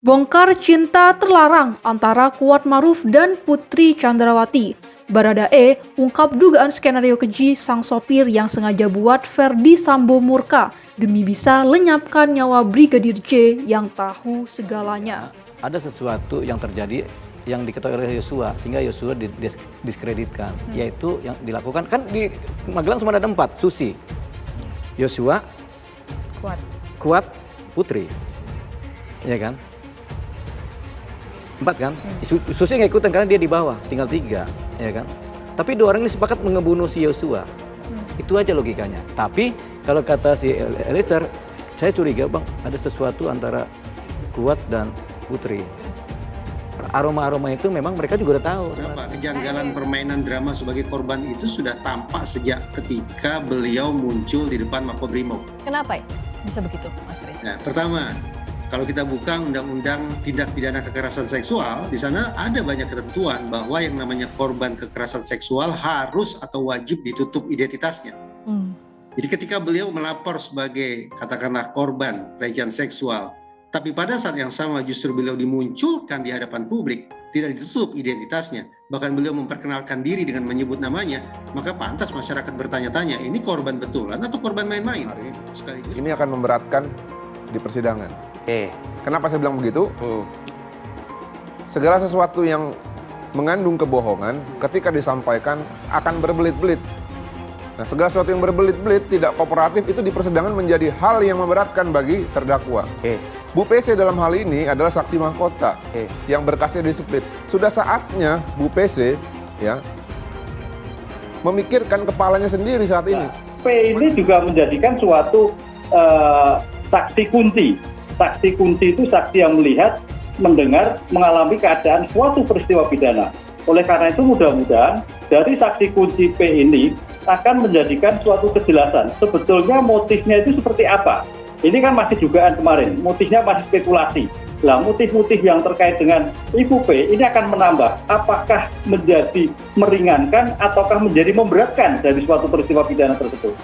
Bongkar cinta terlarang antara Kuatmaruf dan Putri Chandrawati. Baradae ungkap dugaan skenario keji sang sopir yang sengaja buat Ferdy Sambo murka demi bisa lenyapkan nyawa Brigadir J yang tahu segalanya. Ada sesuatu yang terjadi yang diketahui oleh Yosua sehingga Yosua diskreditkan, yaitu yang dilakukan kan di Magelang cuma ada 4, Susi, Yosua, Kuat, Putri, ya kan? 4 kan? Susi nggak ikutan karena dia di bawah, tinggal 3, ya kan? Tapi 2 orang ini sepakat mengebunuh si Yosua. Itu aja logikanya. Tapi kalau kata si Eliezer, saya curiga bang, ada sesuatu antara Kuat dan Putri. Aroma-aroma itu memang mereka juga udah tahu. Kenapa? Kejanggalan permainan drama sebagai korban itu sudah tampak sejak ketika beliau muncul di depan Makobrimob. Kenapa ya bisa begitu, Mas Riz? Nah, pertama, kalau kita buka Undang-Undang Tindak Pidana Kekerasan Seksual, di sana ada banyak ketentuan bahwa yang namanya korban kekerasan seksual harus atau wajib ditutup identitasnya. Jadi ketika beliau melapor sebagai katakanlah korban pelecehan seksual, tapi pada saat yang sama justru beliau dimunculkan di hadapan publik, tidak ditutup identitasnya, bahkan beliau memperkenalkan diri dengan menyebut namanya, maka pantas masyarakat bertanya-tanya, ini korban betulan atau korban main-main? Sekaligus ini akan memberatkan di persidangan. Kenapa saya bilang begitu? Segala sesuatu yang mengandung kebohongan ketika disampaikan akan berbelit-belit. Nah, segala sesuatu yang berbelit-belit tidak kooperatif itu di persidangan menjadi hal yang memberatkan bagi terdakwa. Bu PC dalam hal ini adalah saksi mahkota yang berkasnya disempit. Sudah saatnya Bu PC ya memikirkan kepalanya sendiri saat ini. P ini juga menjadikan suatu saksi kunci. Saksi kunci itu saksi yang melihat, mendengar, mengalami keadaan suatu peristiwa pidana. Oleh karena itu mudah-mudahan dari saksi kunci P ini akan menjadikan suatu kejelasan. Sebetulnya motifnya itu seperti apa? Ini kan masih dugaan kemarin, motifnya masih spekulasi. Nah, motif-motif yang terkait dengan Ibu P ini akan menambah apakah menjadi meringankan ataukah menjadi memberatkan dari suatu peristiwa pidana tersebut.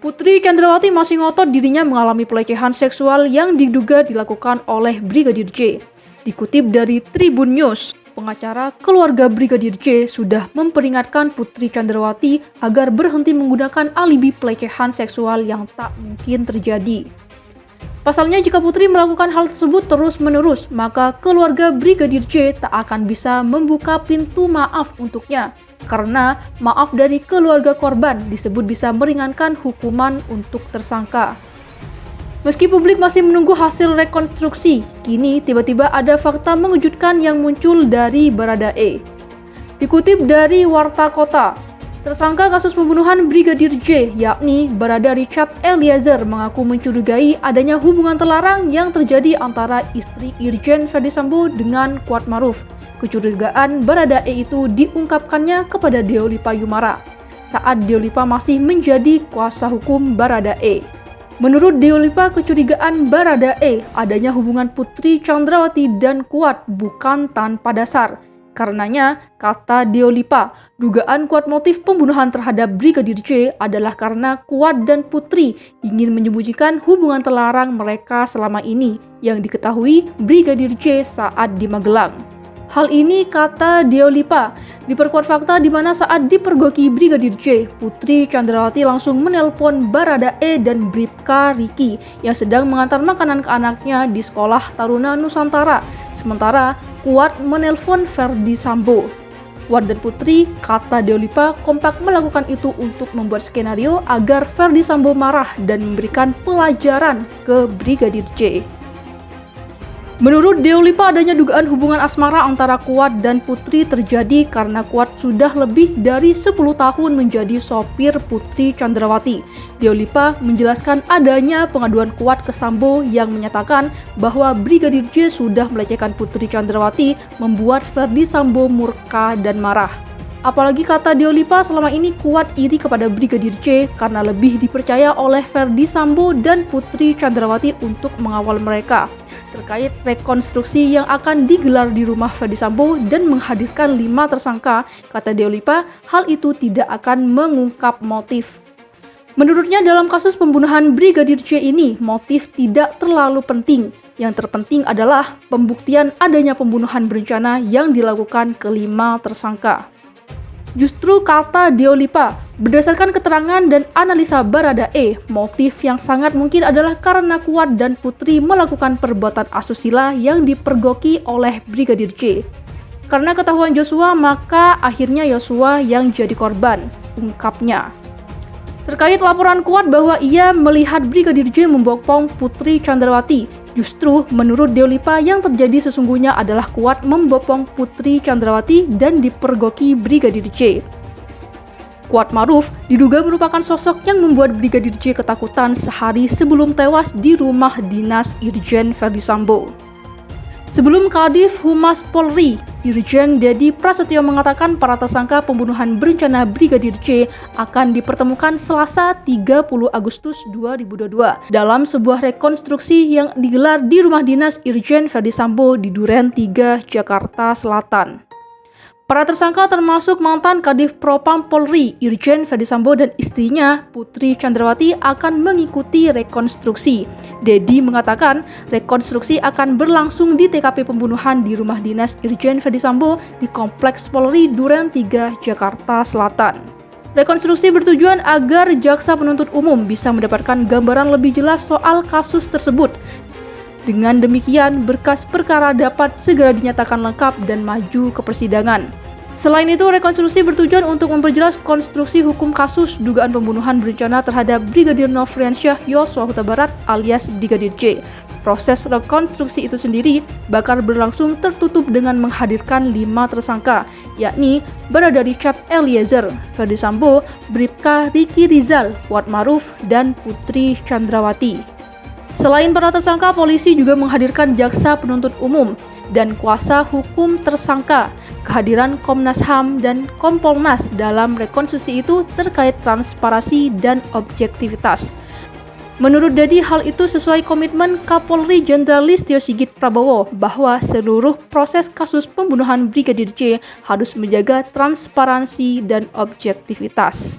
Putri Chandrawati masih ngotot dirinya mengalami pelecehan seksual yang diduga dilakukan oleh Brigadir J. Dikutip dari Tribun News, pengacara keluarga Brigadir J sudah memperingatkan Putri Chandrawati agar berhenti menggunakan alibi pelecehan seksual yang tak mungkin terjadi. Pasalnya jika Putri melakukan hal tersebut terus-menerus, maka keluarga Brigadir J tak akan bisa membuka pintu maaf untuknya. Karena maaf dari keluarga korban disebut bisa meringankan hukuman untuk tersangka. Meski publik masih menunggu hasil rekonstruksi, kini tiba-tiba ada fakta mengejutkan yang muncul dari Baradae. Dikutip dari Warta Kota, tersangka kasus pembunuhan Brigadir J, yakni Barada Richard Eliezer, mengaku mencurigai adanya hubungan terlarang yang terjadi antara istri Irjen Ferdy Sambo dengan Kuatmaruf. Kecurigaan Baradae itu diungkapkannya kepada Deolipa Yumara saat Deolipa masih menjadi kuasa hukum Baradae. Menurut Deolipa, kecurigaan Baradae adanya hubungan Putri Chandrawati dan Kuat bukan tanpa dasar. Karenanya, kata Deolipa, dugaan kuat motif pembunuhan terhadap Brigadir J adalah karena Kuat dan Putri ingin menyembunyikan hubungan terlarang mereka selama ini yang diketahui Brigadir J saat di Magelang. Hal ini, kata Deolipa, diperkuat fakta di mana saat dipergoki Brigadir J, Putri Chandrawati langsung menelpon Baradae dan Bribka Riki yang sedang mengantar makanan ke anaknya di sekolah Taruna Nusantara. Sementara Kuat menelpon Ferdy Sambo. Kuat dan Putri, kata Deolipa, kompak melakukan itu untuk membuat skenario agar Ferdy Sambo marah dan memberikan pelajaran ke Brigadir J. Menurut Deolipa, adanya dugaan hubungan asmara antara Kuat dan Putri terjadi karena Kuat sudah lebih dari 10 tahun menjadi sopir Putri Chandrawati. Deolipa menjelaskan adanya pengaduan Kuat ke Sambo yang menyatakan bahwa Brigadir J sudah melecehkan Putri Chandrawati, membuat Ferdy Sambo murka dan marah. Apalagi kata Deolipa, selama ini Kuat iri kepada Brigadir J karena lebih dipercaya oleh Ferdy Sambo dan Putri Chandrawati untuk mengawal mereka. Terkait rekonstruksi yang akan digelar di rumah Ferdy Sambo dan menghadirkan 5 tersangka, kata Deolipa, hal itu tidak akan mengungkap motif. Menurutnya dalam kasus pembunuhan Brigadir J ini, motif tidak terlalu penting. Yang terpenting adalah pembuktian adanya pembunuhan berencana yang dilakukan kelima tersangka. Justru kata Deolipa, berdasarkan keterangan dan analisa Baradae, motif yang sangat mungkin adalah karena Kuat dan Putri melakukan perbuatan asusila yang dipergoki oleh Brigadir J. Karena ketahuan Joshua, maka akhirnya Yosua yang jadi korban, ungkapnya. Terkait laporan Kuat bahwa ia melihat Brigadir J membopong Putri Chandrawati, justru menurut Deolipa yang terjadi sesungguhnya adalah Kuat membopong Putri Chandrawati dan dipergoki Brigadir J. Kuat Maruf diduga merupakan sosok yang membuat Brigadir J ketakutan sehari sebelum tewas di rumah dinas Irjen Verdi Sambo. Sebelum Kadif Humas Polri, Irjen Dedi Prasetyo mengatakan para tersangka pembunuhan berencana Brigadir J akan dipertemukan Selasa 30 Agustus 2022 dalam sebuah rekonstruksi yang digelar di rumah dinas Irjen Verdi Sambo di Duren 3, Jakarta Selatan. Para tersangka termasuk mantan Kadif Propam Polri, Irjen Verdi Sambo dan istrinya, Putri Chandrawati akan mengikuti rekonstruksi. Dedi mengatakan rekonstruksi akan berlangsung di TKP pembunuhan di rumah dinas Irjen Verdi Sambo di Kompleks Polri Duren 3, Jakarta Selatan. Rekonstruksi bertujuan agar jaksa penuntut umum bisa mendapatkan gambaran lebih jelas soal kasus tersebut. Dengan demikian, berkas perkara dapat segera dinyatakan lengkap dan maju ke persidangan. Selain itu, rekonstruksi bertujuan untuk memperjelas konstruksi hukum kasus dugaan pembunuhan berencana terhadap Brigadir Nofriansyah Yosua Huta Barat alias Brigadir J. Proses rekonstruksi itu sendiri bakal berlangsung tertutup dengan menghadirkan 5 tersangka, yakni Barada Richard Eliezer, Verdi Sambo, Bribka Riki Rizal, Kuat Maruf, dan Putri Chandrawati. Selain para tersangka, polisi juga menghadirkan jaksa penuntut umum dan kuasa hukum tersangka. Kehadiran Komnas HAM dan Kompolnas dalam rekonstruksi itu terkait transparansi dan objektivitas. Menurut Dedi, hal itu sesuai komitmen Kapolri Jenderal Listio Sigit Prabowo bahwa seluruh proses kasus pembunuhan Brigadir J harus menjaga transparansi dan objektivitas.